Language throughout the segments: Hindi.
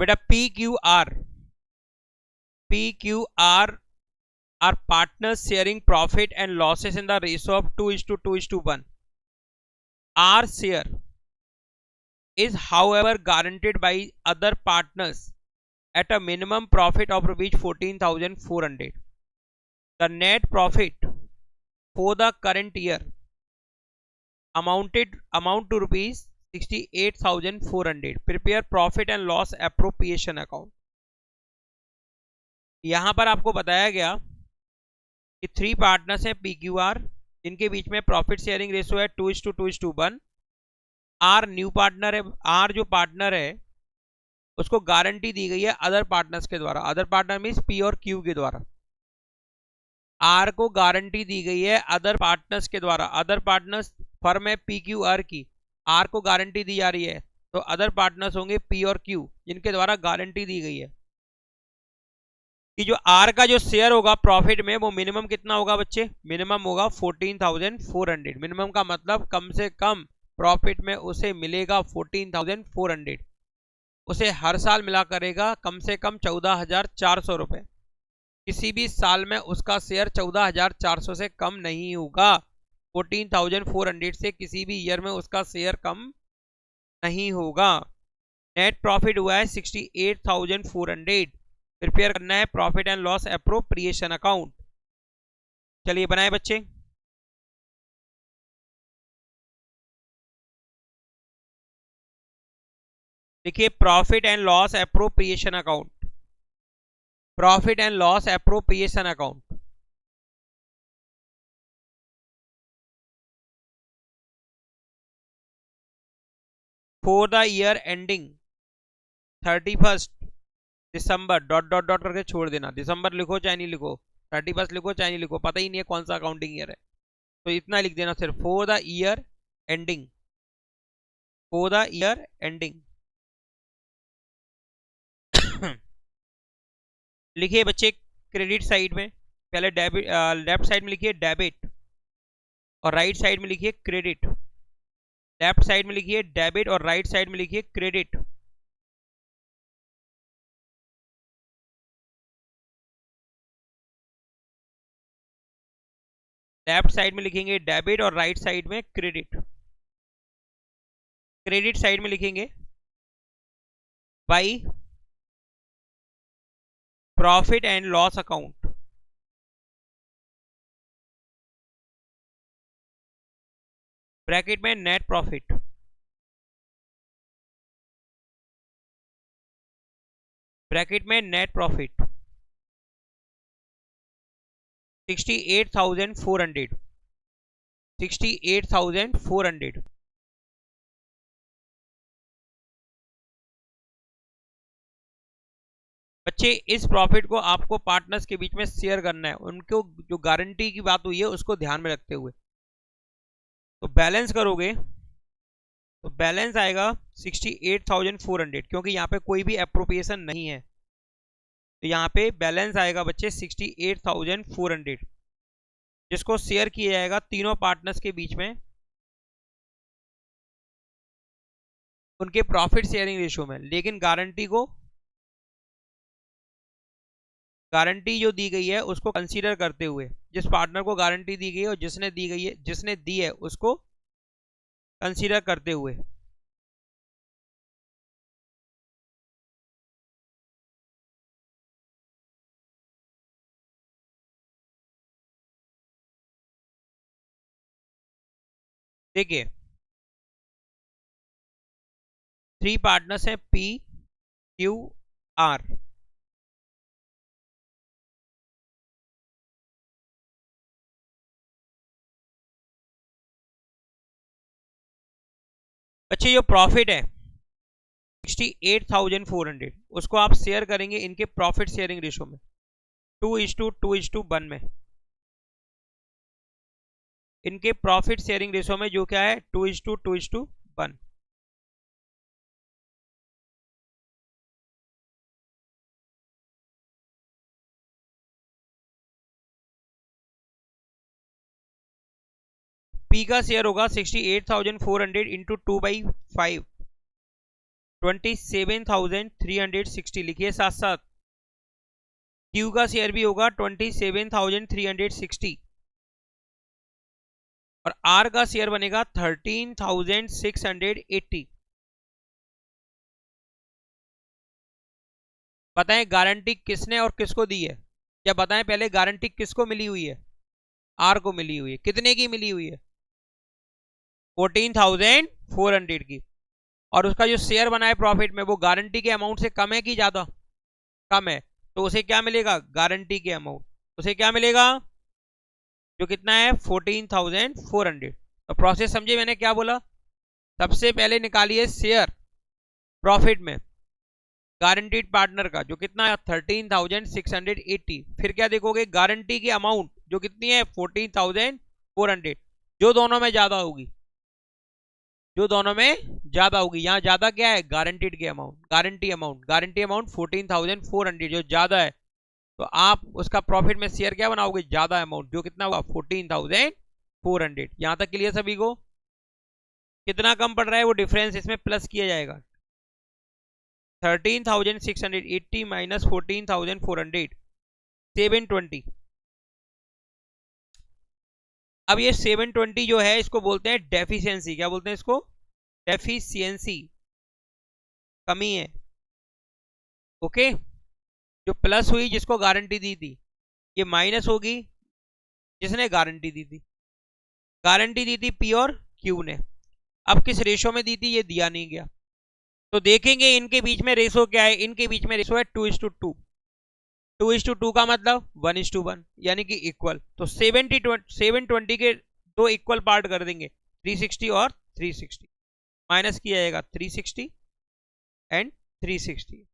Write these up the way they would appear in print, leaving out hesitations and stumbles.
बेटा PQR are partners sharing profit and losses in the ratio of 2:2:1. Our share is however guaranteed by other partners at a minimum profit of rupees 14,400. The net profit for the current year amount to rupees 68,400. Prepare profit and loss appropriation account. यहां पर आपको बताया गया कि 3 पार्टनर्स हैं PQR, जिनके बीच में प्रॉफिट शेयरिंग रेशियो है 2:2:1. आर न्यू पार्टनर है, आर जो पार्टनर है उसको गारंटी दी गई है अदर पार्टनर्स के द्वारा. अदर पार्टनर मींस P और Q के द्वारा. आर को गारंटी दी गई है अदर पार्टनर्स के द्वारा. अदर पार्टनर्स फर्म है PQR की, आर को गारंटी दी जा रही है, तो अदर पार्टनर्स होंगे P और Q, जिनके द्वारा गारंटी दी गई है कि जो आर का जो शेयर होगा प्रॉफिट में वो मिनिमम कितना होगा बच्चे? मिनिमम होगा 14,400. मिनिमम का मतलब कम से कम प्रॉफिट में उसे मिलेगा 14,400. उसे हर साल मिला करेगा कम से कम 14,400 रुपए. किसी भी साल में उसका शेयर 14,400 से कम नहीं होगा. 14,400 से किसी भी ईयर में उसका शेयर कम नहीं होगा. नेट प्रॉफिट हुआ है 68,400. प्रिपेयर करना है profit and loss appropriation account. चलिए बनाए बच्चे. देखिए profit and loss appropriation account. Profit and loss appropriation account. For the year ending 31 December dot dot dot करके छोड़ देना. दिसंबर लिखो चाहे नहीं लिखो, 31 लिखो चाहे नहीं लिखो, पता ही नहीं है कौन सा अकाउंटिंग ईयर है, तो इतना लिख देना सिर्फ. For the year ending, for the year ending. लिखिए बच्चे क्रेडिट साइड में पहले डेबिट, लेफ्ट साइड में लिखिए डेबिट और राइट साइड में लिखिए क्रेडिट. लेफ्ट साइड में लिखिए डेबिट और राइट साइड में लिखिए क्रेडिट. लेफ्ट साइड में लिखेंगे डेबिट और राइट साइड में क्रेडिट. क्रेडिट साइड में लिखेंगे by profit and loss account. Bracket में नेट प्रॉफिट. ब्रैकेट में नेट प्रॉफिट 68,400. 68,400. बच्चे इस प्रॉफिट को आपको पार्टनर्स के बीच में शेयर करना है, उनको जो गारंटी की बात हुई है उसको ध्यान में रखते हुए. तो बैलेंस करोगे तो बैलेंस आएगा 68,400, क्योंकि यहाँ पे कोई भी एप्रोप्रिएशन नहीं है, तो यहाँ पे बैलेंस आएगा बच्चे 68,400, जिसको शेयर किया जाएगा तीनों पार्टनर्स के बीच में उनके प्रॉफिट शेयरिंग रेशियो में. लेकिन गारंटी जो दी गई है उसको कंसीडर करते हुए, जिस पार्टनर को गारंटी दी गई है और जिसने दी है उसको कंसीडर करते हुए. देखिए 3 पार्टनर्स हैं PQR. बच्चे जो प्रॉफिट है 68,400 उसको आप शेयर करेंगे इनके प्रॉफिट शेयरिंग रेशियो में 2:2:1 में. इनके प्रॉफिट शेयरिंग रेशियो में जो क्या है 2:2:1. P का शेयर होगा 68,400 इंटू 2/5. 27,360 लिखिए साथ साथ। क्यू का शेयर भी होगा 27,360 और आर का शेयर बनेगा 13,680। बताएं गारंटी किसने और किसको दी है, या बताएं पहले गारंटी किसको मिली हुई है? आर को मिली हुई है। कितने की मिली हुई है? 14,400 की। और उसका जो शेयर बना है प्रॉफिट में वो गारंटी के अमाउंट से कम है कि ज्यादा? कम है। तो उसे क्या मिलेगा? गारंटी के अमाउंट। उसे क्या मिलेगा? जो कितना है 14,400। तो प्रोसेस समझे मैंने क्या बोला? सबसे पहले निकालिए शेयर प्रॉफिट में गारंटीड पार्टनर का जो कितना है 13,680। फिर क्या देखोगे? गारंटी की अमाउंट जो कितनी है 14,400, जो दोनों में ज्यादा होगी, जो दोनों में ज्यादा होगी। यहाँ ज्यादा क्या है? गारंटीड के अमाउंट, गारंटी अमाउंट 14,400 जो ज्यादा है। तो आप उसका प्रॉफिट में शेयर क्या बनाओगे? ज्यादा अमाउंट, जो कितना हुआ 14,400। यहां तक क्लियर सभी को? कितना कम पड़ रहा है वो डिफरेंस इसमें प्लस किया जाएगा। 13,680 माइनस 14,400 720। अब ये 720 जो है इसको बोलते हैं डेफिशिएंसी। क्या बोलते हैं इसको? डेफिशिएंसी, कमी है। ओके, जो प्लस हुई जिसको गारंटी दी थी, ये माइनस होगी जिसने गारंटी दी थी। गारंटी दी थी पी और क्यू ने। अब किस रेशो में दी थी ये दिया नहीं गया, तो देखेंगे इनके बीच में रेशो क्या है। इनके बीच में रेशो है 2:2। 2:2 का मतलब 1:1, यानी कि इक्वल। तो 720 के दो इक्वल पार्ट कर देंगे, 360 और 360। माइनस किया जाएगा 360 एंड 360।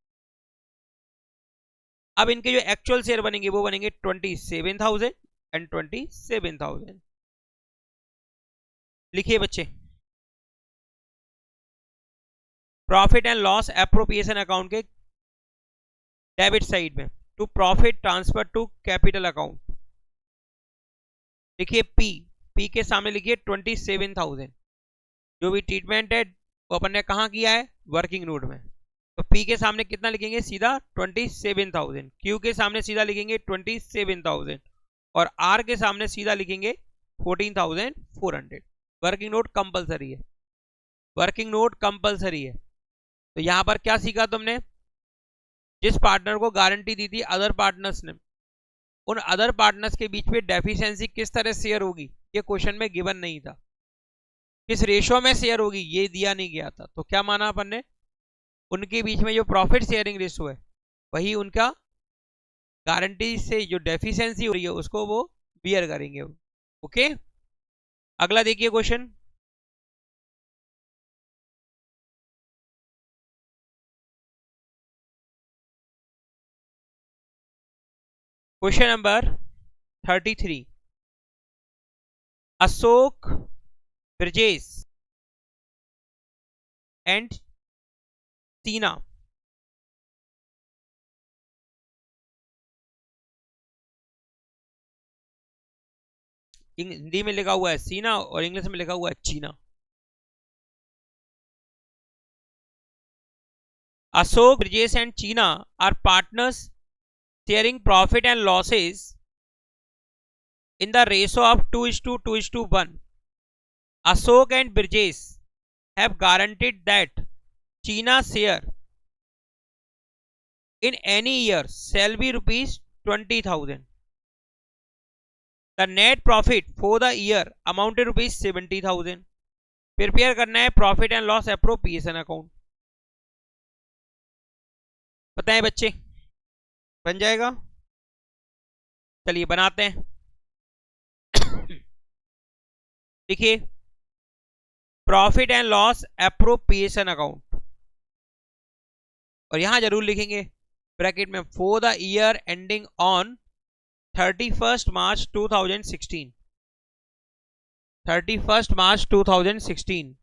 अब इनके जो एक्चुअल शेयर बनेंगे वो बनेंगे 27,000 एंड 27,000। लिखिए बच्चे, profit and loss appropriation account के डेबिट साइड में to profit transfer to capital account. लिखिए पी के सामने लिखिए 27,000। जो भी ट्रीटमेंट है वो अपन ने कहा किया है? वर्किंग नोट में। तो पी के सामने कितना लिखेंगे? सीधा 27,000। क्यू के सामने सीधा लिखेंगे 27,000 और आर के सामने सीधा लिखेंगे 14,400। वर्किंग नोट कंपलसरी है, वर्किंग नोट कंपलसरी है। तो यहां पर क्या सीखा तुमने? जिस पार्टनर को गारंटी दी थी अदर पार्टनर्स ने, उन अदर पार्टनर्स के बीच में डेफिशिएंसी किस तरह शेयर होगी ये क्वेश्चन में गिवन नहीं था। किस रेशो में शेयर होगी ये दिया नहीं गया था। तो क्या माना अपन ने? उनके बीच में जो प्रॉफिट शेयरिंग रेशो है वही उनका गारंटी से जो डेफिशिएंसी हो रही है उसको वो बियर करेंगे। ओके, अगला देखिए question. Question number 33। Ashok, Brajesh and सीना हिंदी में लिखा हुआ है सीना और इंग्लिश में लिखा हुआ है Cheena. Ashok, Brajesh and Cheena are partners sharing profit and losses in the ratio of 2:2:1. Ashok and Brijesh have guaranteed that China's share in any year shall be rupees 20,000. The net profit for the year amounted rupees 70,000. Prepare करना है profit and loss appropriation account. बताएं बच्चे, बन जाएगा? चलिए बनाते हैं। देखिए, profit and loss appropriation account, और यहां जरूर लिखेंगे ब्रैकेट में for the year ending on 31 मार्च 2016। 31 मार्च 2016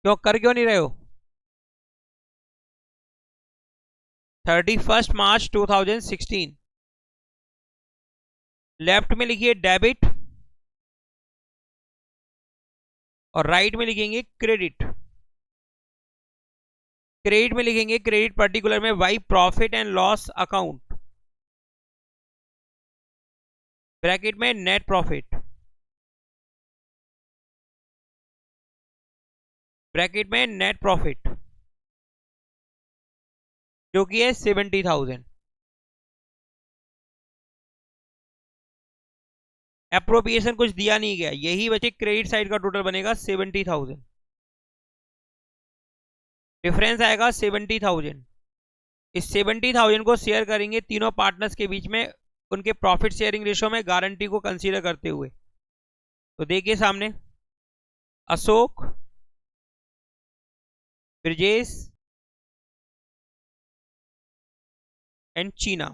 क्यों कर क्यों नहीं रहे हो? 31 मार्च 2016। लेफ्ट में लिखिए डेबिट और राइट में लिखेंगे क्रेडिट। क्रेडिट में लिखेंगे, क्रेडिट पर्टिकुलर में by profit and loss account, bracket में नेट प्रॉफिट, ब्रैकेट में नेट प्रॉफिट जो कि है 70,000। एप्रोप्रिएशन कुछ दिया नहीं गया, यही बचे क्रेडिट साइड का टोटल बनेगा 70,000, डिफरेंस आएगा 70,000। इस 70,000 को शेयर करेंगे तीनों पार्टनर्स के बीच में उनके प्रॉफिट शेयरिंग रेशो में गारंटी को कंसीडर करते हुए। तो देखिए सामने अशोक, ब्रजेश एंड चीना।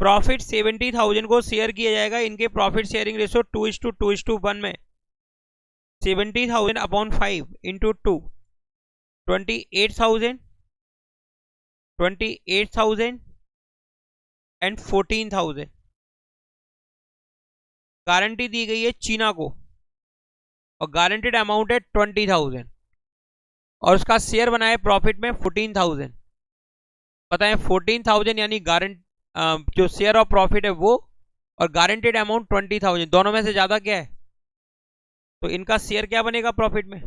प्रॉफिट 70,000 को शेयर किया जाएगा, इनके प्रॉफिट शेयरिंग रेशो 2:2:1 में 70,000 अपॉन 5 इंटू 2 28,000, 28,000 एंड 14,000। गारंटी दी गई है चीना को और गारंटेड अमाउंट है 20,000 और उसका शेयर बना है प्रॉफिट में 14,000। पता है 14,000 यानी गारंट जो शेयर ऑफ प्रॉफिट है वो, और गारंटेड अमाउंट 20,000, दोनों में से ज्यादा क्या है? तो इनका शेयर क्या बनेगा प्रॉफिट में?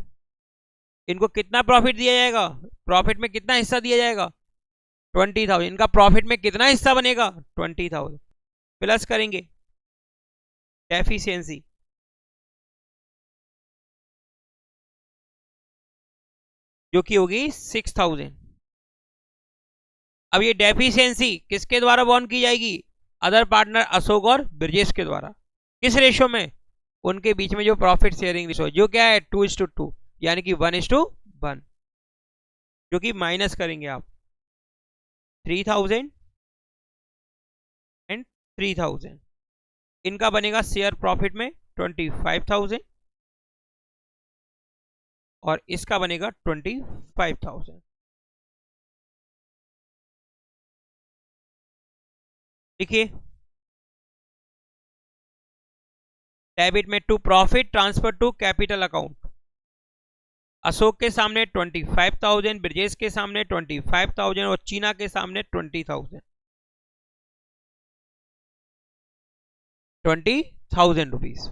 इनको कितना प्रॉफिट दिया जाएगा? प्रॉफिट में कितना हिस्सा दिया जाएगा? 20,000। इनका प्रॉफिट में कितना हिस्सा बनेगा? 20,000। प्लस करेंगे डेफिशिएंसी, जो कि होगी 6,000। अब ये डेफिशिएंसी किसके द्वारा बॉर्न की जाएगी? अदर पार्टनर अशोक और ब्रजेश के द्वारा। किस रेशो में? उनके बीच में जो प्रॉफिट शेयरिंग रेशो, जो क्या है 2:2 यानी कि 1:1, जो कि माइनस करेंगे आप 3,000 एंड 3,000। इनका बनेगा शेयर प्रॉफिट में 25,000 और इसका बनेगा 25,000। देखिए डेबिट में to profit transfer to capital account. Ashok के सामने 25,000, ब्रजेश के सामने 25,000 और चीना के सामने 20,000। 20,000 रुपीज।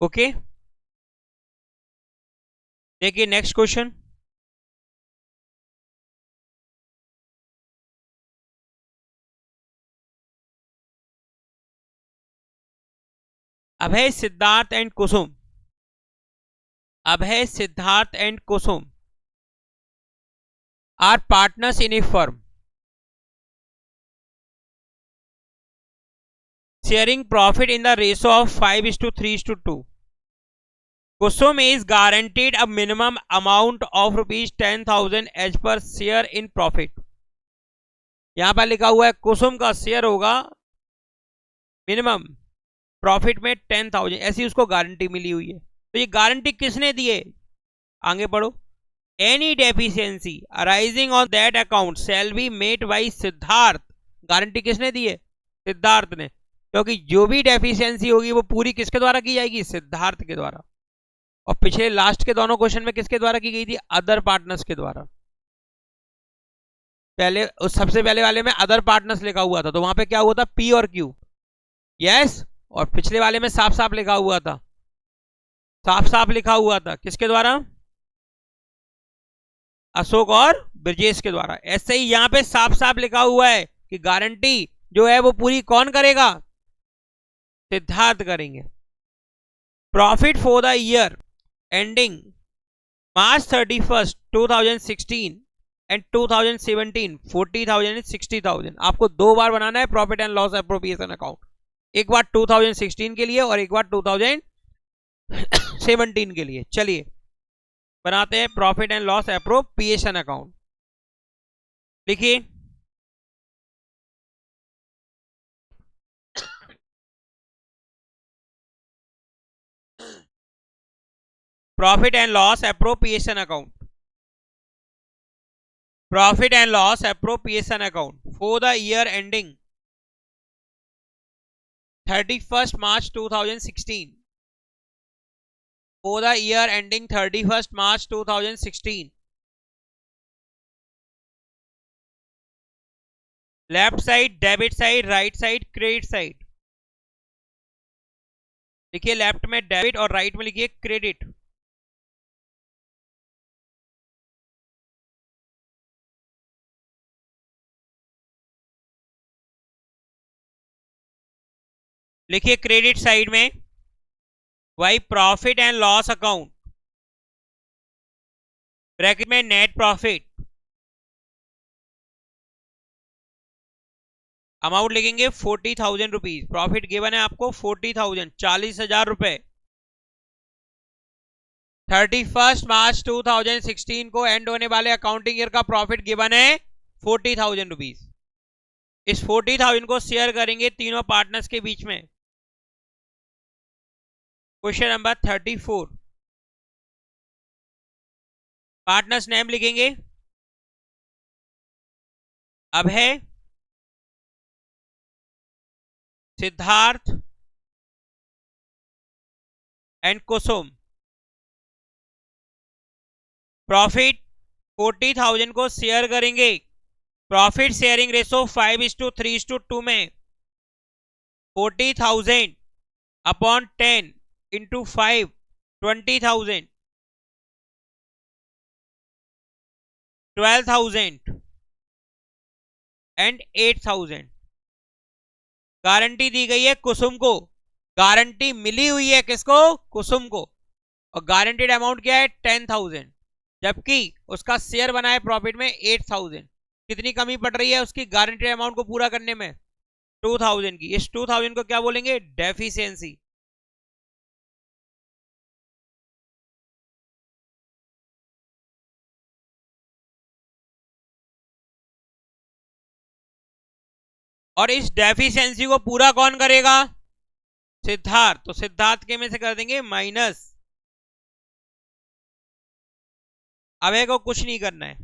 ओके, देखिए next question. Abhay Siddharth and Kusum, Abhay Siddharth and Kusum are partners in a firm sharing profit in the ratio of 5:3:2. Kusum is guaranteed a minimum amount of rupees 10,000 as per share in profit. यहां पर लिखा हुआ है कुसुम का शेयर होगा मिनिमम प्रॉफिट में 10,000, ऐसी उसको गारंटी मिली हुई है। तो ये गारंटी किसने दी है? आगे पढ़ो। Any deficiency arising on that account shall be met by Siddharth. Guarantee किसने दी है? सिद्धार्थ ने, क्योंकि जो भी डेफिशिएंसी होगी वो पूरी किसके द्वारा की जाएगी? सिद्धार्थ के द्वारा। और पिछले लास्ट के दोनों क्वेश्चन में किसके द्वारा की गई थी? अदर पार्टनर्स के द्वारा। पहले उस सबसे पहले वाले में अदर पार्टनर्स लिखा हुआ था, तो वहां पे क्या हुआ था? पी और क्यू। यस। और पिछले वाले में साफ साफ लिखा हुआ था, साफ साफ लिखा हुआ था किसके द्वारा? अशोक और ब्रजेश के द्वारा। ऐसे ही यहां पे साफ साफ लिखा हुआ है कि गारंटी जो है वो पूरी कौन करेगा? सिद्धार्थ करेंगे। Profit for the year ending March 31st 2016 and 2017 40,000 and 60,000। आपको दो बार बनाना है profit and loss appropriation account, एक बार 2016 के लिए और एक बार 2017 के लिए। चलिए बनाते हैं profit and loss appropriation account. लिखिए profit and loss appropriation account. Profit and loss appropriation account for the year ending 31st March 2016, for the year ending 31st March 2016, left side debit side, right side credit side. लिखिए लेफ्ट में डेबिट और राइट में लिखिए क्रेडिट। लिखिए क्रेडिट साइड में वही profit and loss account, bracket में नेट प्रॉफिट, अमाउंट लिखेंगे 40,000 रुपीज। प्रॉफिट गिवन है आपको 40,000, 40,000 रुपए। 31st मार्च 2016 को एंड होने वाले अकाउंटिंग ईयर का प्रॉफिट गिवन है 40,000 रुपीज। इस 40,000 को शेयर करेंगे तीनों पार्टनर्स के बीच में। क्वेश्चन नंबर 34, पार्टनर्स नेम लिखेंगे अभय, सिद्धार्थ एंड कुसुम। प्रॉफिट 40,000 को शेयर करेंगे, प्रॉफिट शेयरिंग रेशो 5:3:2 में 40,000 अपॉन 10 इंटू 5 20,000, 12,000 एंड 8,000। गारंटी दी गई है कुसुम को, गारंटी मिली हुई है किसको? कुसुम को। और गारंटीड अमाउंट क्या है? 10,000, जबकि उसका शेयर बना है प्रॉफिट में 8,000। कितनी कमी पड़ रही है उसकी गारंटीड अमाउंट को पूरा करने में? 2,000 की। इस 2,000 को क्या बोलेंगे? डेफिशिएंसी। और इस डेफिशिएंसी को पूरा कौन करेगा? सिद्धार्थ। तो सिद्धार्थ के में से कर देंगे माइनस, अभय को कुछ नहीं करना है।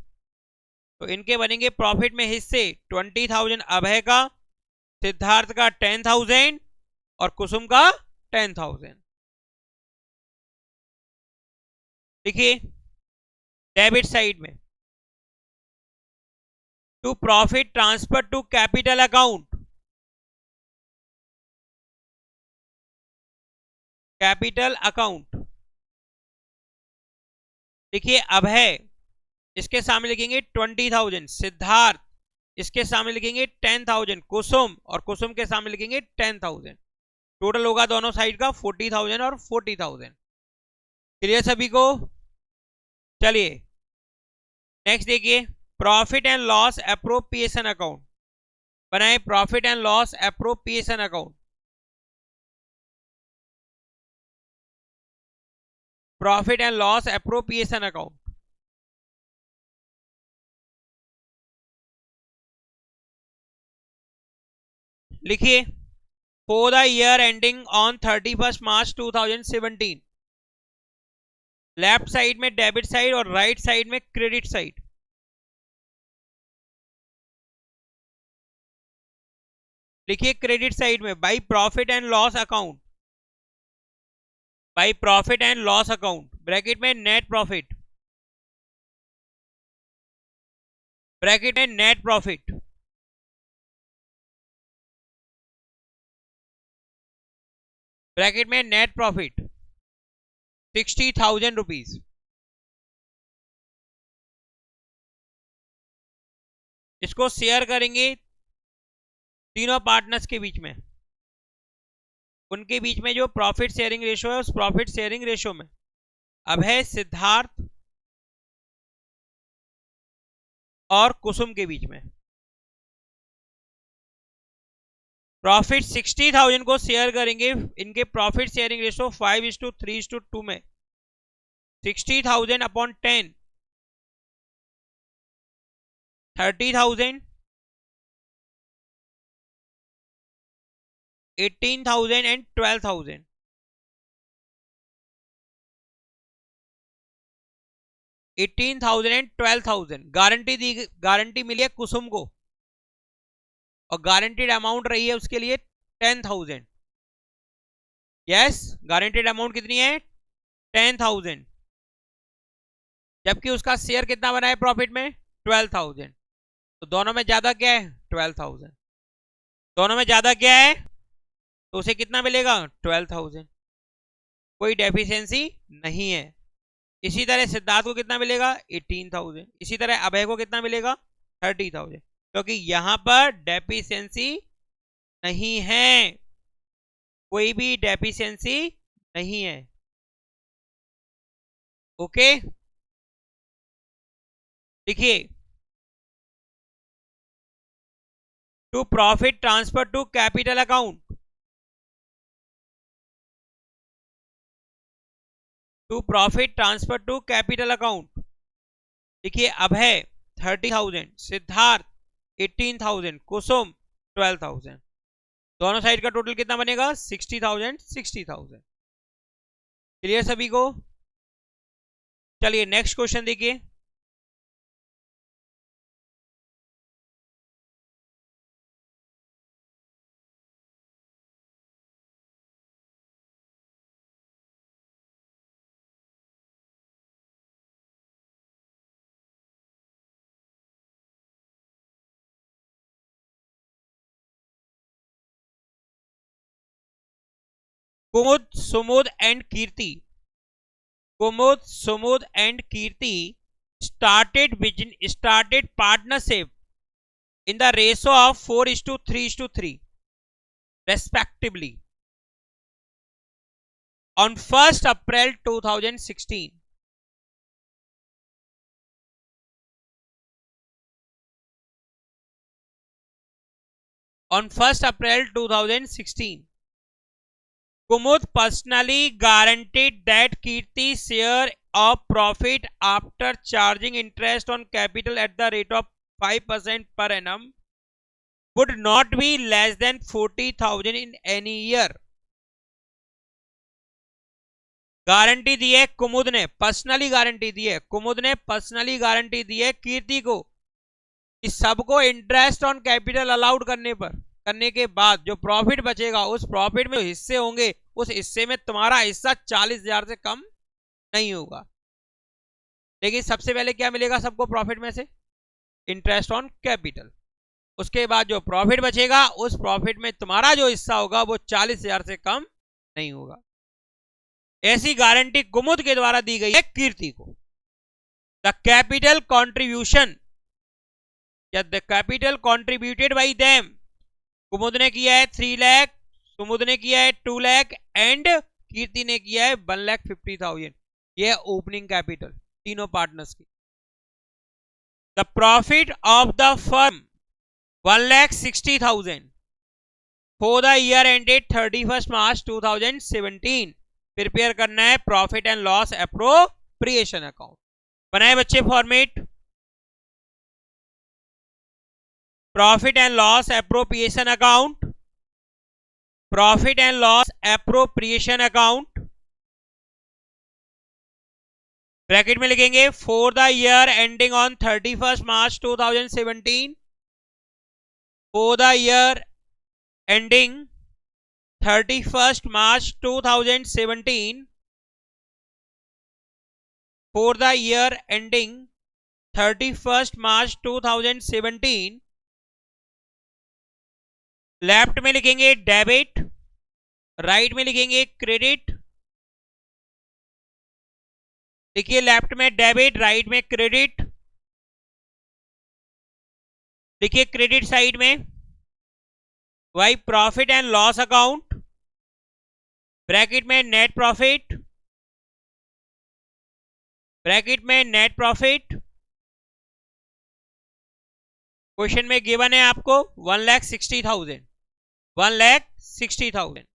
तो इनके बनेंगे प्रॉफिट में हिस्से 20,000 अभय का, सिद्धार्थ का 10,000 और कुसुम का 10,000। देखिए डेबिट साइड में to profit transfer to capital account, capital account. देखिए अभय इसके सामने लिखेंगे 20,000, सिद्धार्थ इसके सामने लिखेंगे 10,000, कुसुम और कुसुम के सामने लिखेंगे 10,000। टोटल होगा दोनों साइड का 40,000 और 40,000। क्लियर सभी को? चलिए नेक्स्ट देखिए, profit and loss appropriation account बनाए। Profit and loss appropriation account, profit and loss appropriation account. लिखिए for the year ending on 31st March 2017, left side में डेबिट साइड और राइट साइड में क्रेडिट साइड। लिखिए क्रेडिट साइड में by profit and loss account, by profit and loss account, bracket में नेट प्रॉफिट, ब्रैकेट में नेट प्रॉफिट, ब्रैकेट में नेट प्रॉफिट 60,000 रुपीज। इसको शेयर करेंगे तीनों पार्टनर्स के बीच में। उनके बीच में जो प्रॉफिट शेयरिंग रेशो है उस प्रॉफिट शेयरिंग रेशो में अभय, सिद्धार्थ और कुसुम के बीच में प्रॉफिट 60,000 को शेयर करेंगे। इनके प्रॉफिट शेयरिंग रेशो 5:3:2 में 60,000 अपॉन 10 30,000, 18,000 एंड 12,000। 18,000 एंड 12,000 गारंटी मिली है कुसुम को, और गारंटीड अमाउंट रही है उसके लिए 10,000। यस, गारंटीड अमाउंट कितनी है? 10,000, जबकि उसका शेयर कितना बना है प्रॉफिट में? 12,000। तो दोनों में ज्यादा क्या है? 12,000। दोनों में ज्यादा क्या है? तो उसे कितना मिलेगा? 12,000। कोई डेफिशिएंसी नहीं है। इसी तरह सिद्धार्थ को कितना मिलेगा? 18,000। इसी तरह अभय को कितना मिलेगा? 30,000, क्योंकि यहां पर डेफिशिएंसी नहीं है, कोई भी डेफिशिएंसी नहीं है। ओके, देखिए, to profit transfer to capital account, to profit transfer to capital account, देखिए अभय 30,000, सिद्धार्थ 18,000, कुसुम 12,000, दोनों साइड का टोटल कितना बनेगा? 60,000 60,000। क्लियर सभी को? चलिए नेक्स्ट क्वेश्चन देखिए। Kumud, Sumud and Kirti, Kumud, Sumud and Kirti started partnership in the ratio of 4:3:3 respectively on 1st April 2016. On 1st April 2016, Kumud personally guaranteed that Kirti's share of profit after charging interest on capital at the rate of 5% per annum would not be less than 40,000 in any year. Guarantee दी है कुमुद ने, पर्सनली गारंटी दी है, कुमुद ने पर्सनली गारंटी दी है कीर्ति को कि सबको इंटरेस्ट ऑन कैपिटल अलाउड करने के बाद जो प्रॉफिट बचेगा, उस प्रॉफिट में हिस्से होंगे, उस हिस्से में तुम्हारा हिस्सा 40,000 से कम नहीं होगा। लेकिन सबसे पहले क्या मिलेगा सबको प्रॉफिट में से? Interest on capital. उसके बाद जो प्रॉफिट बचेगा, उस प्रॉफिट में तुम्हारा जो हिस्सा होगा वो 40,000 से कम नहीं होगा। ऐसी गारंटी कुमुद के द्वारा दी गई है कीर्ति को। The capital contribution, the capital contributed by them, Kumud ने किया है 3 लाख, सुमुद ने किया है 2 लाख एंड कीर्ति ने किया है 1,50,000। ये ओपनिंग कैपिटल तीनों पार्टनर्स की। The profit of the firm 1,60,000 for the year ended 31 March 2017। Prepare करना है profit and loss appropriation account. बनाए बच्चे format, profit and loss appropriation account, profit and loss appropriation account. Bracket में लिखेंगे for the year ending on 31 March 2017, for the year ending 31 March 2017, for the year ending 31 March 2017, left में लिखेंगे डेबिट, राइट में लिखेंगे क्रेडिट। देखिए लेफ्ट में डेबिट, राइट में क्रेडिट। देखिए क्रेडिट साइड में by profit and loss account, bracket में नेट प्रॉफिट, ब्रैकेट में नेट प्रॉफिट। क्वेश्चन में गिवन है आपको 1,60,000, 1,60,000।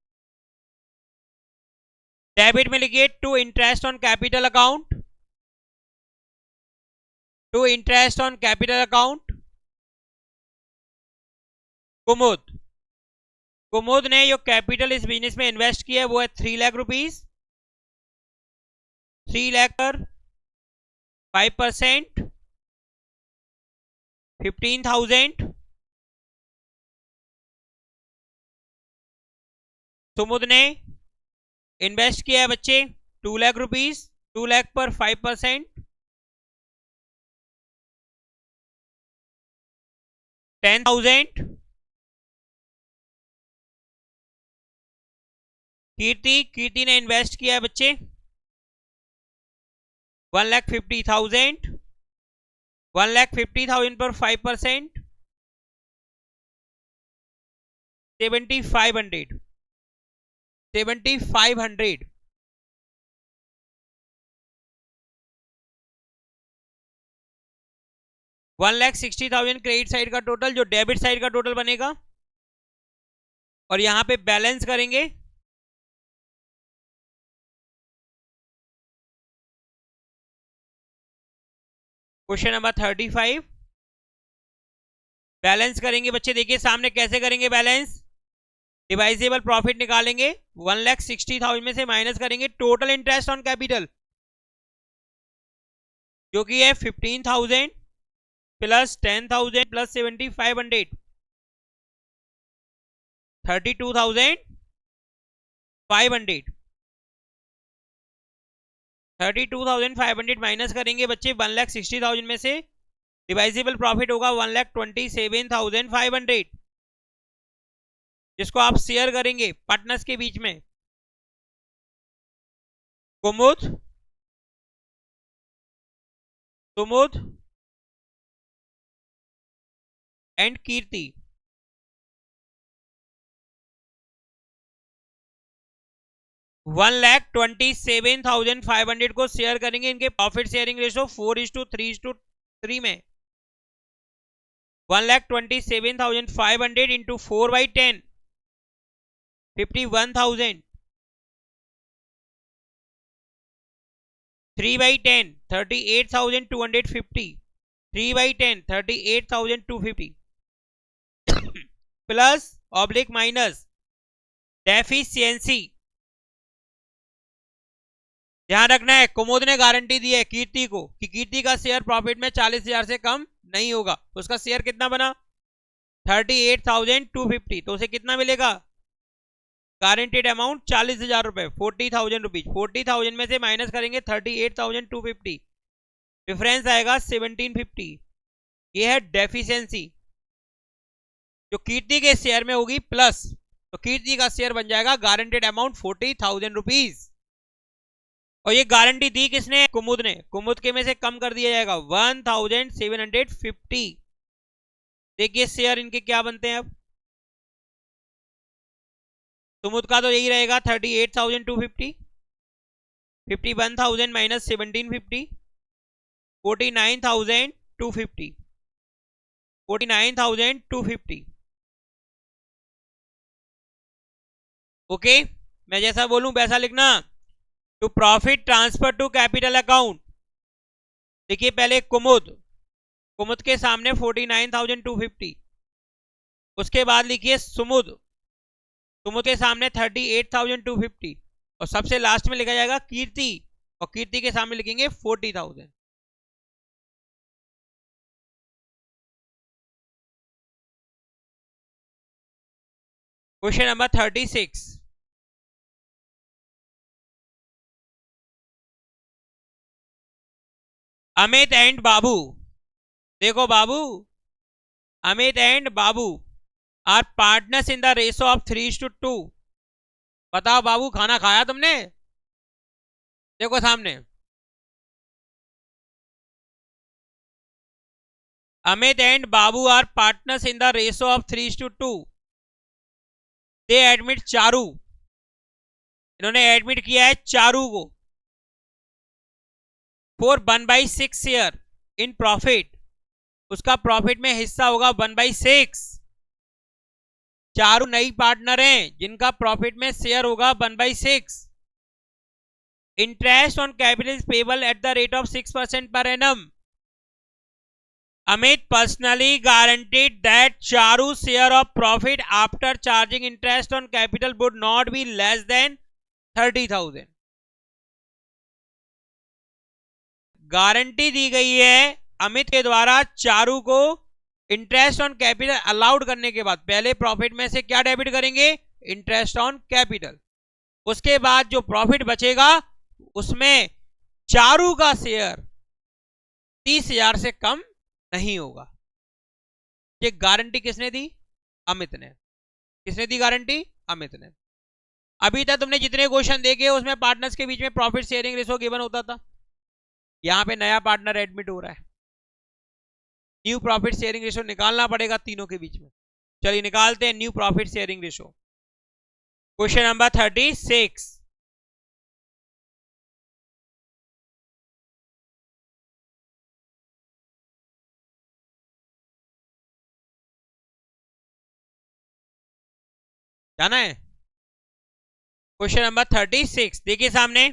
डेबिट में लिखिए to interest on capital account, to interest on capital account. Kumud ने जो कैपिटल इस बिजनेस में इन्वेस्ट किया है वो है 3 लाख रुपीस, 3 लाख पर। 5%, 15,000। सुमुद ने इन्वेस्ट किया है बच्चे 2 लाख रुपीज, 2 लाख पर 5%, 10,000। कीर्ति ने इन्वेस्ट किया है बच्चे 1,50,000, 1,50,000 पर 5%, 7,500, 7,500। $1,60,000 क्रेडिट साइड का टोटल, जो डेबिट साइड का टोटल बनेगा। और यहां पे बैलेंस करेंगे क्वेश्चन नंबर 35। बैलेंस करेंगे बच्चे, देखिए सामने कैसे करेंगे बैलेंस। डिवाइजेबल प्रॉफिट निकालेंगे, 1,60,000 में से माइनस करेंगे टोटल इंटरेस्ट ऑन कैपिटल, जो कि है 15,000 प्लस 10,000 प्लस 7,500, 32,500। 32,500 माइनस करेंगे बच्चे 1,60,000 में से। डिवाइजेबल प्रॉफिट होगा 1,27,500, जिसको आप शेयर करेंगे पार्टनर्स के बीच में। कुमुद, सुमुद एंड कीर्ति। $1,27,500 को शेयर करेंगे। इनके प्रॉफिट शेयरिंग रेशो 4:3:3 में। 1,27,500 into 4/10, 51,000, 3/10, 38,250, 3/10, 38,250 plus oblique minus deficiency. ध्यान रखना है, कुमुद ने गारंटी दी है कीर्ति को कि कीर्ति का शेयर प्रॉफिट में 40,000 से कम नहीं होगा। उसका शेयर कितना बना 38,250, तो उसे कितना मिलेगा गारंटेड अमाउंट 40,000 रुपए, 40,000 रुपीज। 40,000 में से माइनस करेंगे 38,250, डिफरेंस आएगा 1,750। ये है डेफिशिएंसी जो कीर्ति के शेयर में होगी प्लस, तो कीर्ति का शेयर बन जाएगा गारंटेड अमाउंट 40,000 रुपीज। और ये गारंटी दी किसने, कुमुद ने। कुमुद के में से कम कर दिया जाएगा 1,750। देखिए शेयर इनके क्या बनते हैं अब। कुमुद का तो यही रहेगा 38,250, 51,000 माइनस 1,750, 49,250, 49,250। ओके, मैं जैसा बोलूं वैसा लिखना। To profit transfer to capital account, देखिए पहले कुमुद, कुमुद के सामने 49,250, उसके बाद लिखिए सुमुद, सुमुद के सामने 38,250, और सबसे लास्ट में लिखा जाएगा कीर्ति, और कीर्ति के सामने लिखेंगे 40,000। Question number 36। Amit and Babu, देखो Babu, Amit and Babu are partners in the ratio of 3:2। बताओ बाबू, खाना खाया तुमने? देखो सामने, Amit and Babu are partners in the ratio of 3:2। They admit Charu, इन्होंने एडमिट किया है चारू को फॉर 1/6 शेयर इन प्रॉफिट, उसका प्रॉफिट में हिस्सा होगा 1/6। चारू नई पार्टनर हैं जिनका प्रॉफिट में शेयर होगा 1/6। Interest on capital payable at the rate of 6% per annum. Amit personally guaranteed that Charu's share of profit after charging interest on capital would not be less than 30,000. Guarantee दी गई है अमित के द्वारा चारू को इंटरेस्ट ऑन कैपिटल अलाउड करने के बाद पहले प्रॉफिट में से क्या डेबिट करेंगे, इंटरेस्ट ऑन कैपिटल। उसके बाद जो प्रॉफिट बचेगा उसमें चारू का शेयर 30,000 से कम नहीं होगा। ये गारंटी किसने दी, अमित ने। किसने दी गारंटी, अमित ने। अभी तक तुमने जितने क्वेश्चन देखे उसमें पार्टनर्स के बीच में प्रॉफिट शेयरिंग रेशो गिवन होता था। यहां पे नया पार्टनर एडमिट हो रहा है, न्यू प्रॉफिट शेयरिंग रेशो निकालना पड़ेगा तीनों के बीच में। चलिए निकालते हैं new profit sharing ratio. Question number 36। जाना है क्वेश्चन नंबर 36, देखिए सामने।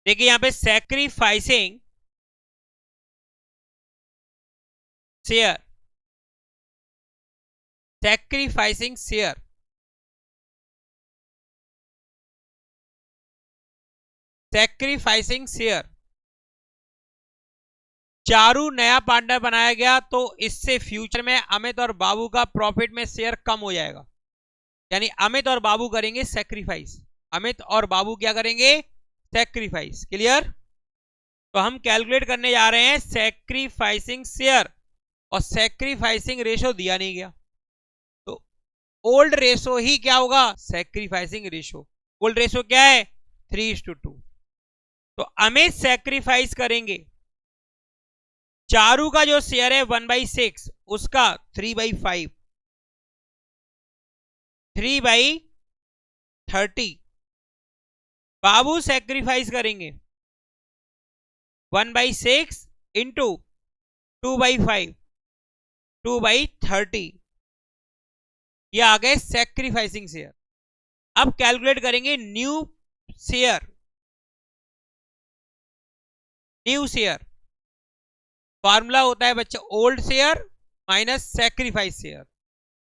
देखिए यहां पे sacrificing share, sacrificing share, sacrificing share. Charu नया पार्टनर बनाया गया तो इससे फ्यूचर में अमित और बाबू का प्रॉफिट में शेयर कम हो जाएगा। यानी अमित और बाबू करेंगे सैक्रिफाइस, अमित और बाबू क्या करेंगे, सैक्रिफाइस। क्लियर। तो हम कैलकुलेट करने जा रहे हैं सैक्रिफाइसिंग शेयर, और सैक्रिफाइसिंग रेशो दिया नहीं गया तो ओल्ड रेशो ही क्या होगा, सैक्रिफाइसिंग रेशो। ओल्ड रेशो क्या है, 3:2। तो अमित सैक्रिफाइस करेंगे, चारू का जो शेयर है 1/6 उसका 3/5, 3/30। बाबू सैक्रिफाइस करेंगे 1/6 इंटू 2/5, 2/30। ये आ गए सैक्रिफाइसिंग शेयर। अब कैलकुलेट करेंगे new share. New share formula होता है बच्चे, old share minus sacrifice share,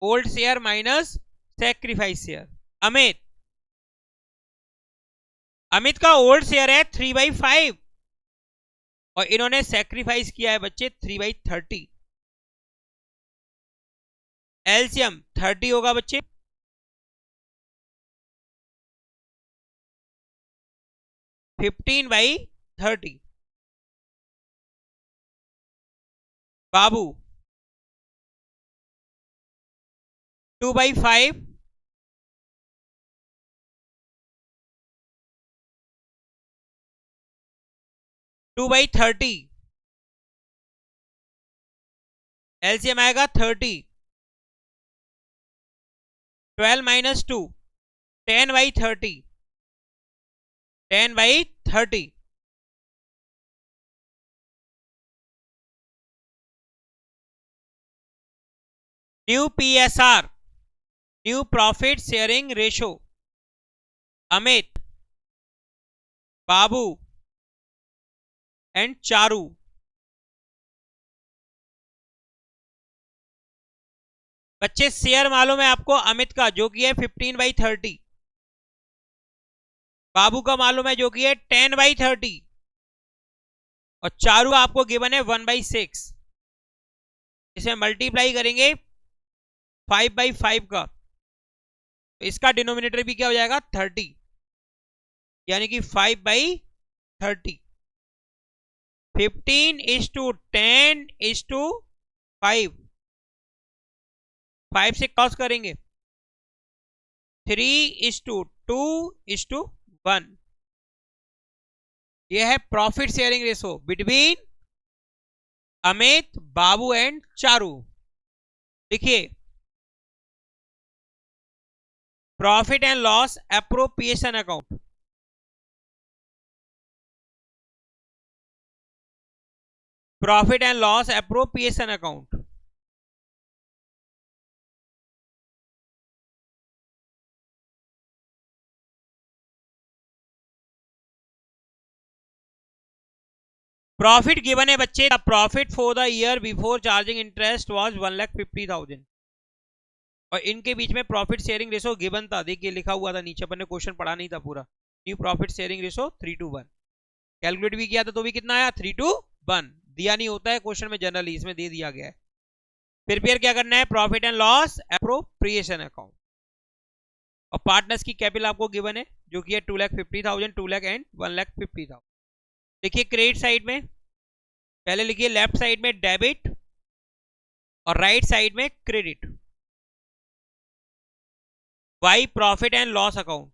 old share minus sacrifice share. Amit, Amit का ओल्ड शेयर है 3/5 और इन्होंने सैक्रिफाइस किया है बच्चे 3/30। एलसीएम 30 होगा बच्चे, 15/30। बाबू 2/5, 2/30। एलसीएम आएगा 30, 12 - 2, 10/30, 10/30। New PSR, new profit sharing ratio. Amit, Babu and Charu. बच्चे शेयर मालूम है आपको अमित का जो कि है 15/30, बाबू का मालूम है जो कि है 10/30, और चारू आपको गिवन है 1/6। इसे मल्टीप्लाई करेंगे 5/5 का, तो इसका डिनोमिनेटर भी क्या हो जाएगा 30, यानी कि 5/30। 15:10:5, 5 से क्रॉस करेंगे 3:2:1। यह है profit sharing ratio between Amit, Babu and Charu. देखिए profit and loss appropriation account, profit and loss appropriation account. Profit given है बच्चे, the profit for the year before charging interest was 1,50,000 और इनके बीच में प्रॉफिट शेयरिंग रेशो गिवन था, देखिए लिखा हुआ था नीचे, अपन ने क्वेश्चन पढ़ा नहीं था पूरा। New profit sharing ratio 3:1, calculate भी किया था तो भी कितना आया 3:1, दिया नहीं होता है क्वेश्चन में जनरली, इसमें दे दिया गया है। प्रिपेयर क्या करना है, profit and loss appropriation account, और पार्टनर्स की कैपिटल आपको गिवन है जो कि है 2,50,000, 2 लाख एंड 1,50,000। देखिए क्रेडिट साइड में पहले लिखिए, लेफ्ट साइड में डेबिट और राइट साइड में credit. By profit and loss account,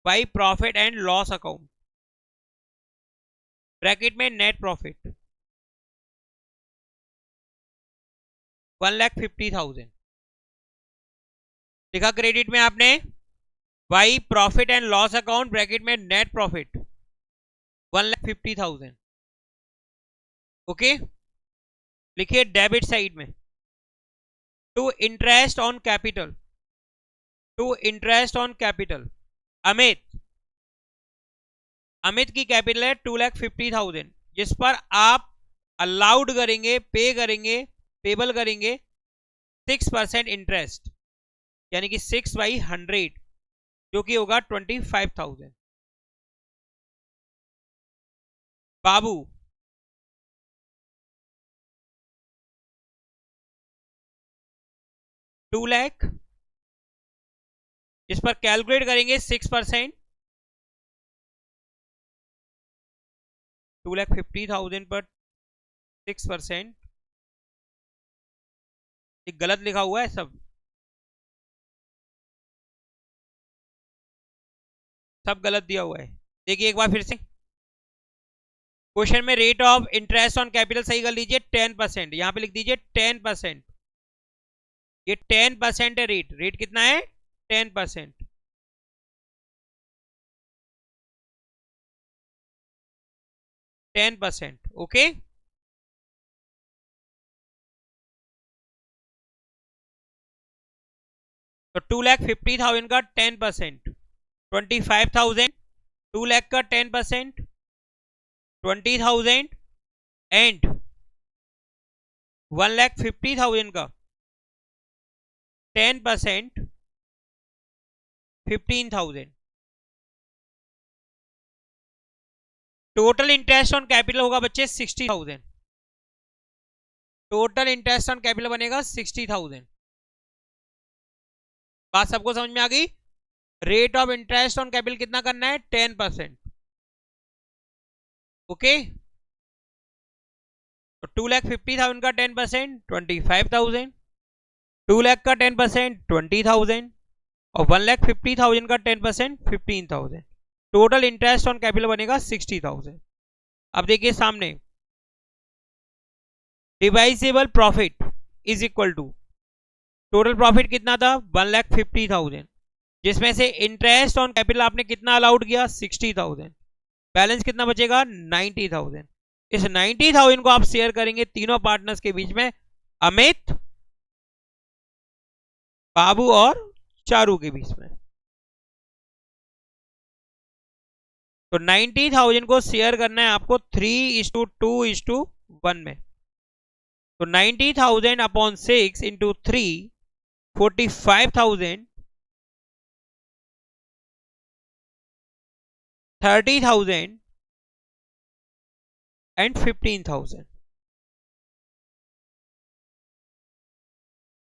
by profit and loss account, bracket में नेट प्रॉफिट 1,50,000 लिखा। क्रेडिट में आपने by profit and loss account bracket में नेट प्रॉफिट 1,50,000। ओके, लिखिए डेबिट साइड में to interest on capital, to interest on capital, Amit की कैपिटल है 2,50,000 जिस पर आप अलाउड करेंगे, पे करेंगे, पेबल करेंगे 6% इंटरेस्ट, यानी कि 6/100 जो कि होगा 25,000। बाबू टू लाख जिस पर कैलकुलेट करेंगे 6%, 2,50,000 पर 6%, गलत लिखा हुआ है सब गलत दिया हुआ है। देखिए एक बार फिर से क्वेश्चन में rate of interest on capital सही कर लीजिए 10%, यहां पे लिख दीजिए 10%, ये 10% है रेट, रेट कितना है 10%। ओके, तो 2,50,000 का 10%, 25,000, 2 लाख का 10%, 20,000 एंड 1,50,000 का 10%, 15,000। टोटल इंटरेस्ट ऑन कैपिटल होगा बच्चे 60,000, टोटल इंटरेस्ट ऑन कैपिटल बनेगा 60,000। बात सबको समझ में आ गई। Rate of interest on capital कितना करना है 10%। ओके, तो 2,50,000 का 10% 25,000, 2 लाख का 10% 20,000 और 1,50,000 का 10% 15,000। टोटल इंटरेस्ट ऑन कैपिटल बनेगा 60,000। अब देखिए सामने divisible profit is equal to, total profit कितना था 1,50,000 जिसमें से इंटरेस्ट ऑन कैपिटल आपने कितना अलाउड किया 60,000, बैलेंस कितना बचेगा 90,000। इस 90,000 को आप शेयर करेंगे तीनों पार्टनर्स के बीच में, अमित, बाबू और चारू के बीच में। तो 90,000 को शेयर करना है आपको 3:2:1 में। तो 90,000 अपॉन 6 इंटू 3 45,000, 30,000 एंड 15,000।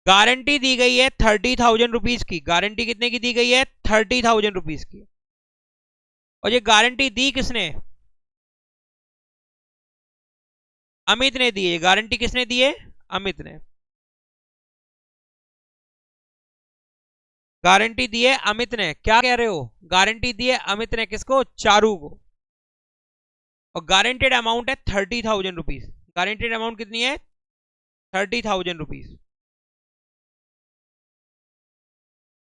गारंटी दी गई है 30,000 रुपीज की, गारंटी कितने की दी गई है 30,000 रुपीज की। और ये गारंटी दी किसने, अमित ने दी है। गारंटी किसने दी है, अमित ने। गारंटी दी है अमित ने, क्या कह रहे हो, गारंटी दी है अमित ने किसको, चारू को। और गारंटेड अमाउंट है 30,000 रुपीज। गारंटेड अमाउंट कितनी है 30,000 रुपीज।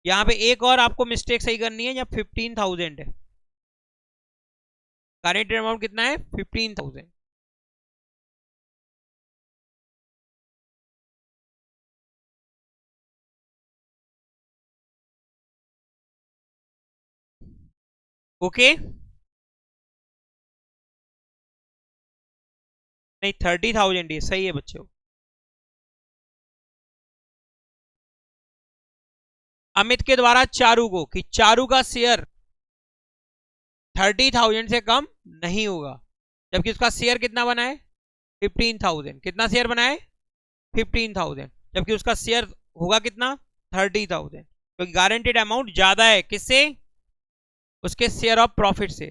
यहां पे एक और आपको मिस्टेक सही करनी है, यहाँ 15,000 है, गारंटेड अमाउंट कितना है 15,000। ओके, नहीं 30,000 ही सही है बच्चों। अमित के द्वारा चारू को कि चारू का शेयर 30,000 से कम नहीं होगा, जबकि उसका शेयर कितना बना है 15,000। कितना शेयर बना है 15,000, जबकि उसका शेयर होगा कितना 30,000, क्योंकि गारंटेड अमाउंट ज्यादा है किससे, उसके शेयर ऑफ प्रॉफिट से।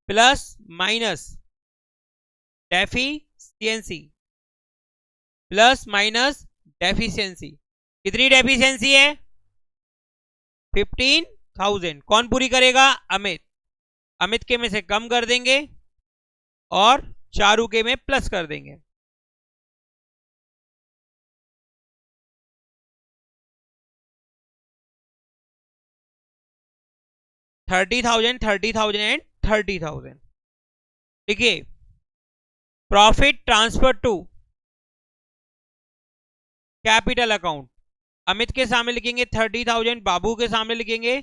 Plus minus deficiency, plus minus deficiency. कितनी डेफिशिएंसी है 15,000। कौन पूरी करेगा अमित। अमित के में से कम कर देंगे और चारू के में प्लस कर देंगे। $30,000 $30,000 एंड 30,000। देखिए profit transfer to capital account, Amit के सामने लिखेंगे 30,000, बाबू के सामने लिखेंगे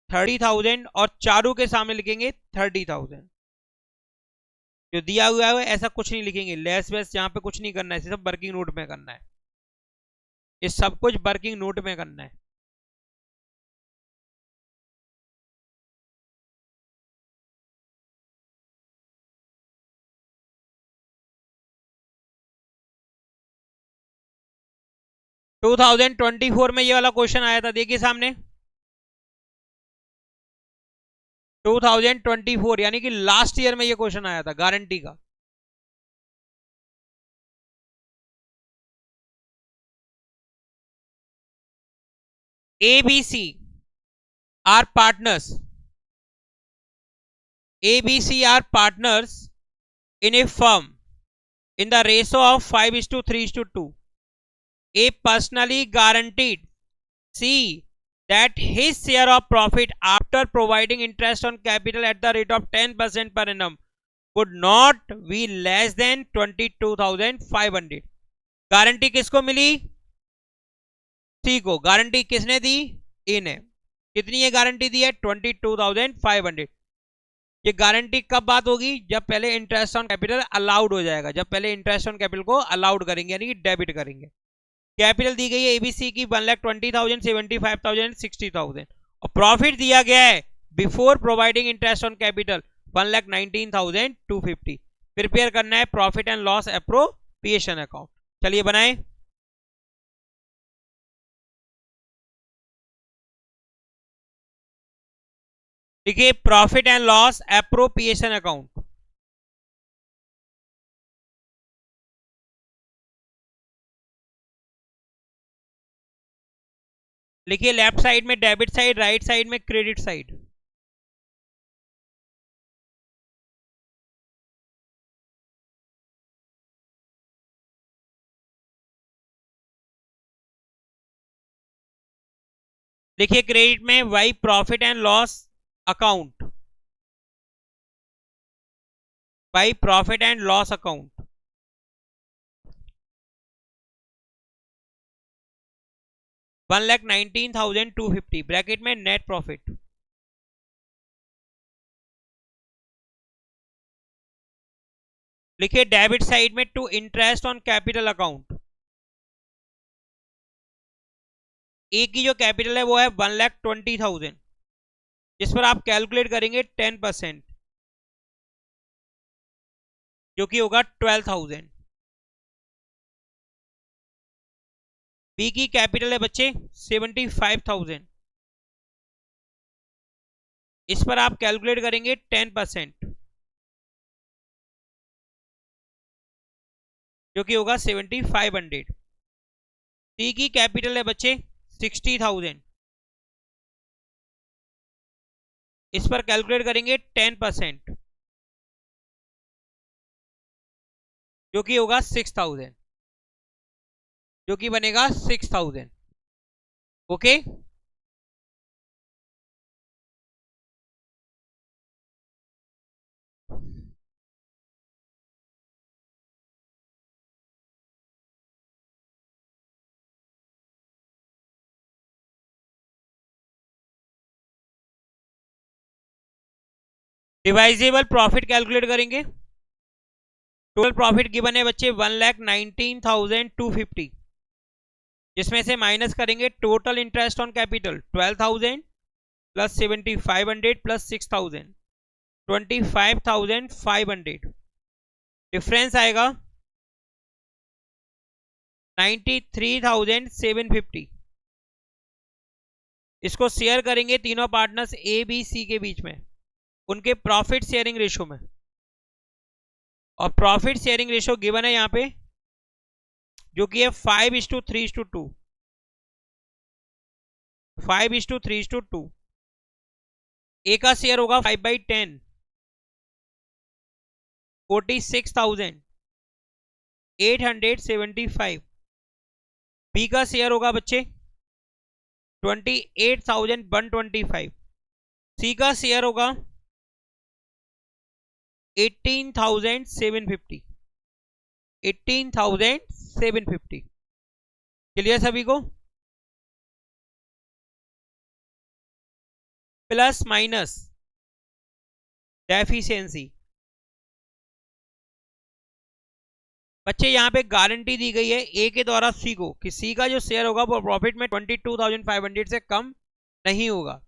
30,000 और चारू के सामने लिखेंगे 30,000। जो दिया हुआ है ऐसा कुछ नहीं लिखेंगे, लेस वेस यहाँ पे कुछ नहीं करना है, सब वर्किंग नोट में करना है, ये सब कुछ वर्किंग नोट में करना है। टू 2024 में ये वाला क्वेश्चन आया था, देखिए सामने 2024 यानी कि लास्ट ईयर में ये क्वेश्चन आया था गारंटी का। ABC are partners, ABC are partners in a firm in the ratio of 5:3:2. A personally guaranteed C that his share of profit after providing interest on capital at the rate of 10% per annum would not be less than 22,500। Guarantee किसको मिली सी को। गारंटी किसने दी ए ने। कितनी ये गारंटी दी है 22,500। ये गारंटी कब बात होगी जब पहले इंटरेस्ट ऑन कैपिटल अलाउड हो जाएगा, जब पहले इंटरेस्ट ऑन कैपिटल को अलाउड करेंगे यानी कि डेबिट करेंगे। कैपिटल दी गई है एबीसी की 1,20,000 75,000 60,000 और प्रॉफिट दिया गया है before providing interest on capital 1,19,250। Prepare करना है profit and loss appropriation account. चलिए बनाएं। देखिए profit and loss appropriation account, लिखिए लेफ्ट साइड में डेबिट साइड, राइट साइड में क्रेडिट साइड। देखिए क्रेडिट में by profit and loss account, by profit and loss account. $1,19,250 bracket में नेट प्रॉफिट। लिखिए डेबिट साइड में to interest on capital account. A की जो कैपिटल है वो है 1,20,000, जिस पर आप कैलकुलेट करेंगे 10% जो कि होगा 12,000। बी की कैपिटल है बच्चे 75,000, इस पर आप कैलकुलेट करेंगे 10% जो कि होगा 7,500। सी की कैपिटल है बच्चे 60,000, इस पर कैलकुलेट करेंगे 10% जो कि होगा 6,000, जो कि बनेगा 6,000। ओके डिवाइजेबल प्रॉफिट कैलकुलेट करेंगे। टोटल प्रॉफिट गिवन है बच्चे 1,19,250, जिसमें से माइनस करेंगे total interest on capital 12,000 plus 7,500 plus 6,000 25,500, difference आएगा 93,750। इसको शेयर करेंगे तीनों पार्टनर्स ए बी सी के बीच में उनके प्रॉफिट शेयरिंग रेशो में, और प्रॉफिट शेयरिंग रेशो गिवन है यहां पे जो कि है 5:3:2, 5:3:2। ए का शेयर होगा 5/10, 46,875। बी का शेयर होगा बच्चे 28,125। सी का शेयर होगा 18,750, 18,750। क्लियर सभी को? Plus minus deficiency. बच्चे यहां पे गारंटी दी गई है ए के द्वारा सी को कि सी का जो शेयर होगा वो प्रॉफिट में 22,500 से कम नहीं होगा।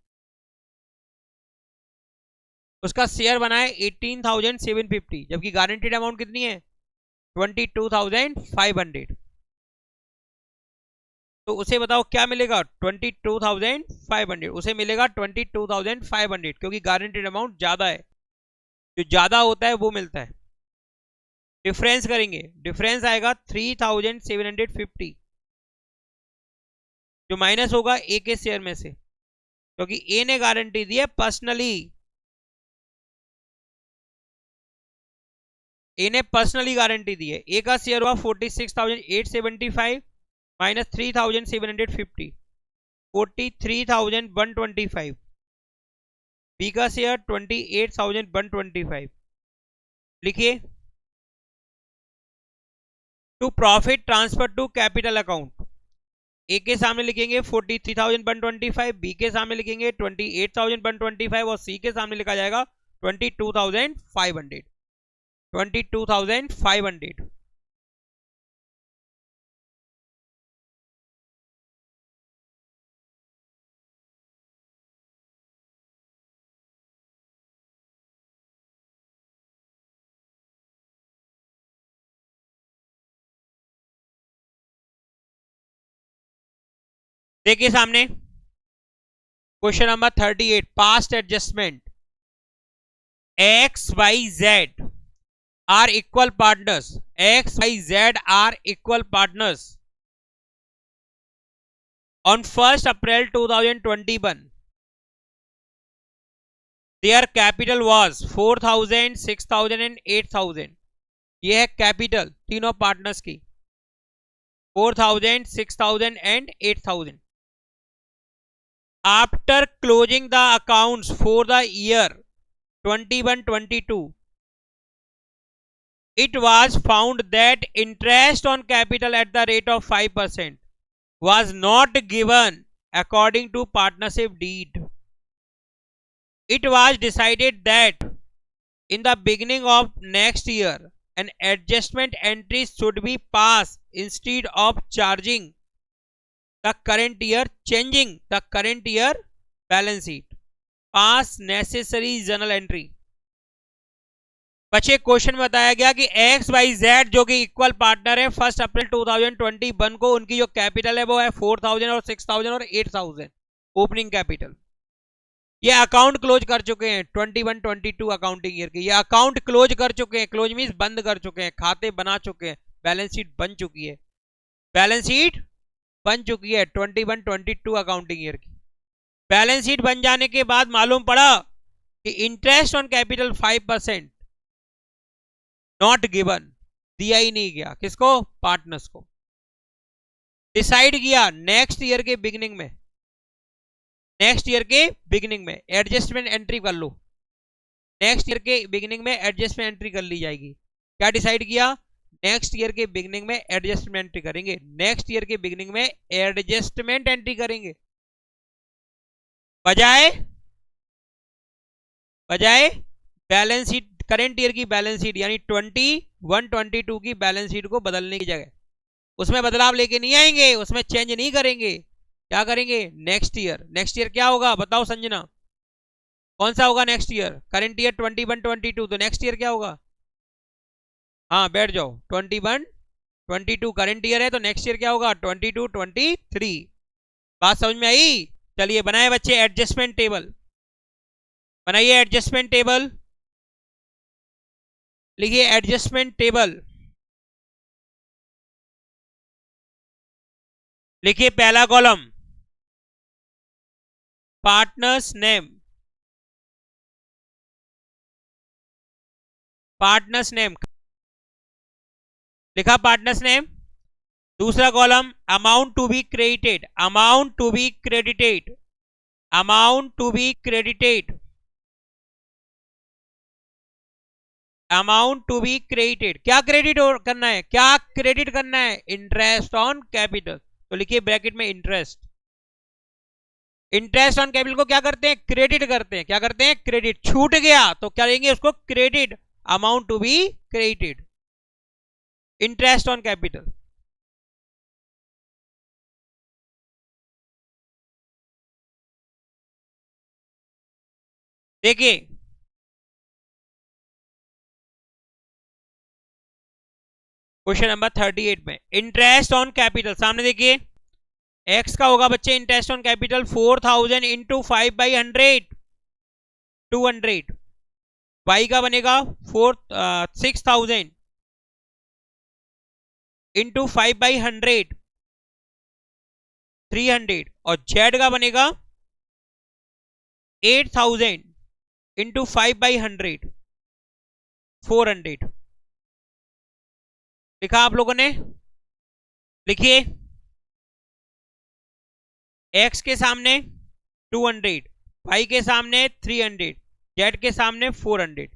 उसका शेयर बना है 18,750, जबकि गारंटीड अमाउंट कितनी है 22,500। तो उसे बताओ क्या मिलेगा 22,500, उसे मिलेगा 22,500 क्योंकि गारंटीड अमाउंट ज्यादा है, जो ज्यादा होता है वो मिलता है। डिफरेंस करेंगे, डिफरेंस आएगा 3,750, जो माइनस होगा ए के शेयर में से क्योंकि ए ने गारंटी दी है पर्सनली, ए ने पर्सनली गारंटी दी है। ए का शेयर हुआ 46,875 माइनस 3,750, 43,125। बी का शेयर 28,125। लिखिए to profit transfer to capital account. A के सामने लिखेंगे 43,125, बी के सामने लिखेंगे 28,125 और सी के सामने लिखा जाएगा 22,500, 22,500। देखिए सामने question number 38, past adjustment. X Y Z are equal partners, X Y Z are equal partners on 1 April 2021। Their capital was 4,000, 6,000 and 8,000। ये है कैपिटल तीनों पार्टनर्स की 4,000, 6,000 and 8,000। After closing the accounts for the year 21-22, it was found that interest on capital at the rate of 5% was not given according to partnership deed. It was decided that in the beginning of next year, an adjustment entry should be passed instead of charging the current year, changing the current year balance sheet. Pass necessary journal entry. बच्चे क्वेश्चन में बताया गया कि एक्स वाई जेड जो कि इक्वल पार्टनर है 1 अप्रैल 2021 को, उनकी जो कैपिटल है वो है 4,000 और 6,000 और 8,000 ओपनिंग कैपिटल। ये अकाउंट क्लोज कर चुके हैं 21-22 अकाउंटिंग ईयर के, ये अकाउंट क्लोज कर चुके हैं, क्लोज मींस बंद कर चुके हैं, खाते बना चुके हैं, बैलेंस शीट बन चुकी है, बैलेंस शीट बन चुकी है 21-22 अकाउंटिंग ईयर की। बैलेंस शीट बन जाने के बाद मालूम पड़ा कि interest on capital 5% not given, दिया ही नहीं गया, किसको? पार्टनर्स को। डिसाइड किया नेक्स्ट ईयर के बिगिनिंग में, नेक्स्ट ईयर के बिगिनिंग में एडजस्टमेंट एंट्री कर लो, नेक्स्ट ईयर के बिगिनिंग में एडजस्टमेंट एंट्री कर ली जाएगी। क्या डिसाइड किया? नेक्स्ट ईयर के बिगिनिंग में एडजस्टमेंट एंट्री करेंगे, नेक्स्ट ईयर के बिगिनिंग में एडजस्टमेंट एंट्री करेंगे, बजाय बैलेंस शीट करंट ईयर की बैलेंस शीट यानी 21-22 की बैलेंस शीट को बदलने की जगह उसमें बदलाव लेके नहीं आएंगे, उसमें चेंज नहीं करेंगे। क्या करेंगे? नेक्स्ट ईयर क्या होगा बताओ संजना, कौन सा होगा नेक्स्ट ईयर? करंट ईयर 21-22, तो नेक्स्ट ईयर क्या होगा? हाँ बैठ जाओ, 21-22 करंट ईयर है तो नेक्स्ट ईयर क्या होगा? 22-23। बात समझ में आई? चलिए बनाए बच्चे एडजस्टमेंट टेबल, बनाइए एडजस्टमेंट टेबल, लिखिए एडजस्टमेंट टेबल। लिखिए पहला column partners name, partners name लिखा, पार्टनर्स नेम। दूसरा column amount to be credited, amount to be credited, amount to be credited, amount to be credited. क्या क्रेडिट करना है? क्या क्रेडिट करना है? Interest on capital. तो लिखिए ब्रैकेट में इंटरेस्ट, इंटरेस्ट ऑन कैपिटल को क्या करते हैं? क्रेडिट करते हैं। क्या करते हैं? क्रेडिट। छूट गया तो क्या देंगे उसको? Credit, amount to be credited, interest on capital. देखिए क्वेश्चन नंबर 38 में इंटरेस्ट ऑन कैपिटल सामने देखिए, एक्स का होगा बच्चे interest on capital 4000 into 5/100 200, Y का बनेगा 6000 इंटू 5/100 300, और जेड का बनेगा 8000 इंटू 5/100 400। लिखा आप लोगों ने? लिखिए x के सामने 200, y के सामने 300, z के सामने 400।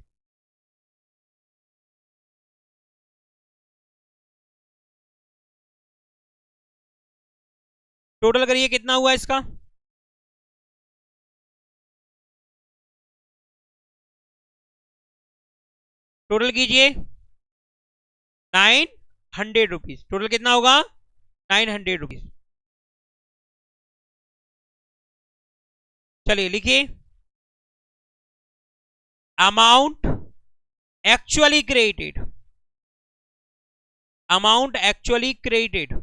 टोटल करिए कितना हुआ इसका? टोटल कीजिए 900 रुपीज। टोटल कितना होगा? 900 रुपीज। चलिए लिखिए amount actually credited, amount actually credited,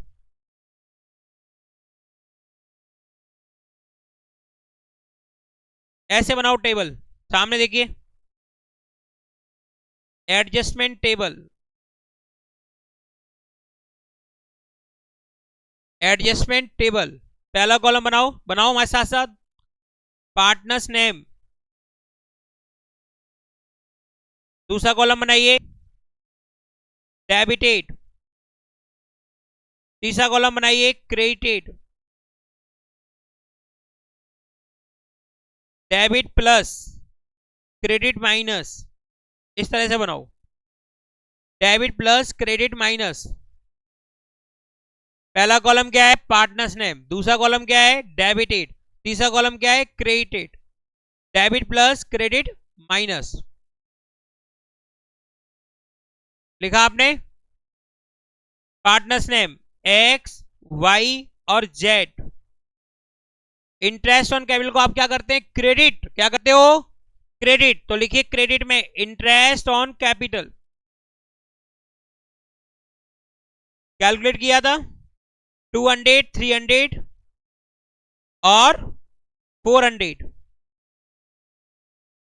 ऐसे बनाओ टेबल। सामने देखिए एडजस्टमेंट टेबल, एडजस्टमेंट टेबल। पहला कॉलम बनाओ, बनाओ हमारे साथ साथ। पार्टनर्स नेम, दूसरा कॉलम बनाइए डेबिटेड, तीसरा कॉलम बनाइए credited, debit plus credit minus, इस तरह से बनाओ, डेबिट प्लस क्रेडिट माइनस। पहला कॉलम क्या है? पार्टनर्स नेम, दूसरा कॉलम क्या है? डेबिटेड, तीसरा कॉलम क्या है? Credited, debit plus credit minus. लिखा आपने? पार्टनर्स नेम एक्स वाई और जेड। इंटरेस्ट ऑन कैपिटल को आप क्या करते हैं? क्रेडिट। क्या करते हो? क्रेडिट। तो लिखिए क्रेडिट में इंटरेस्ट ऑन कैपिटल, कैलकुलेट किया था 200 300 और 400,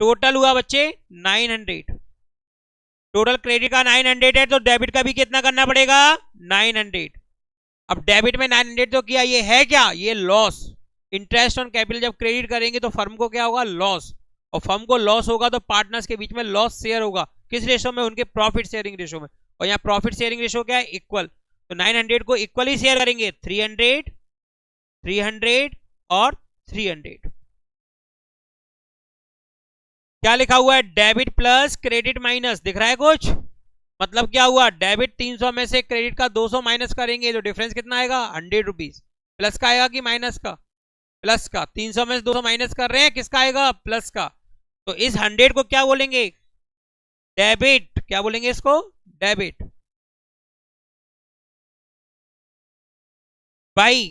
टोटल हुआ बच्चे 900। टोटल क्रेडिट का 900 है तो डेबिट का भी कितना करना पड़ेगा? 900। अब डेबिट में 900 तो किया, ये है क्या? ये लॉस। इंटरेस्ट ऑन कैपिटल जब क्रेडिट करेंगे तो फर्म को क्या होगा? लॉस। और फर्म को लॉस होगा तो पार्टनर्स के बीच में लॉस शेयर होगा। किस रेशो में? उनके प्रॉफिट शेयरिंग रेशो में। और यहाँ प्रॉफिट शेयरिंग रेशो क्या है? इक्वल। तो 900 को इक्वली शेयर करेंगे, 300 300 और 300। क्या लिखा हुआ है? Debit plus credit minus. दिख रहा है कुछ? मतलब क्या हुआ? डेबिट 300 में से क्रेडिट का 200 माइनस करेंगे तो डिफरेंस कितना आएगा? 100 रुपीज। प्लस का आएगा कि माइनस का? प्लस का। 300 में से 200 माइनस कर रहे हैं, किसका आएगा? प्लस का। तो इस 100 को क्या बोलेंगे? डेबिट, क्या बोलेंगे इसको, डेबिट। भाई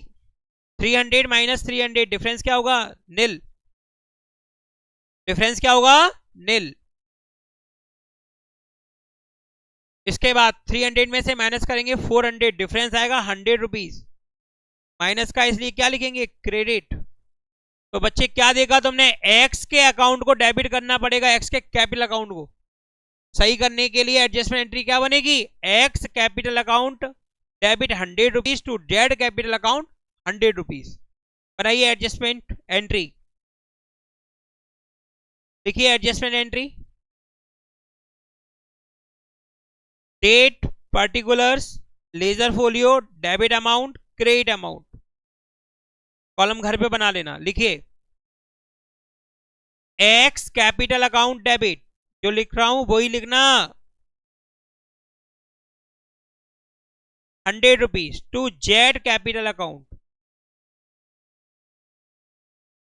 300 माइनस 300 डिफरेंस क्या होगा, नील। डिफरेंस क्या होगा, नील। इसके बाद 300 में से माइनस करेंगे 400, डिफरेंस आएगा 100 रुपीज। माइनस का इसलिए क्या लिखेंगे, क्रेडिट। तो बच्चे क्या देखा तुमने, एक्स के अकाउंट को डेबिट करना पड़ेगा एक्स के कैपिटल अकाउंट को। सही करने के लिए एडजस्टमेंट एंट्री क्या बनेगी, X capital account debit 100 rupees to Z capital account 100 rupees. बनाइए एडजस्टमेंट एंट्री, देखिए adjustment entry, date, particulars, ledger folio, debit amount, credit amount. Column घर पे बना लेना, लिखिए एक्स कैपिटल अकाउंट डेबिट, जो लिख रहा हूं वही लिखना, 100 rupees to Z capital account,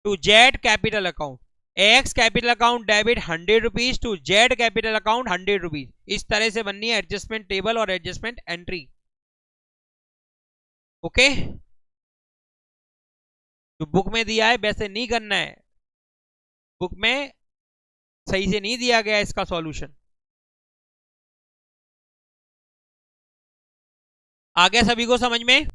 to Z capital account, X capital account debit 100 rupees to Z capital account 100 rupees. इस तरह से बननी है एडजस्टमेंट टेबल और एडजस्टमेंट एंट्री। ओके, जो बुक में दिया है वैसे नहीं करना है, बुक में सही से नहीं दिया गया इसका सॉल्यूशन। आ गया सभी को समझ में।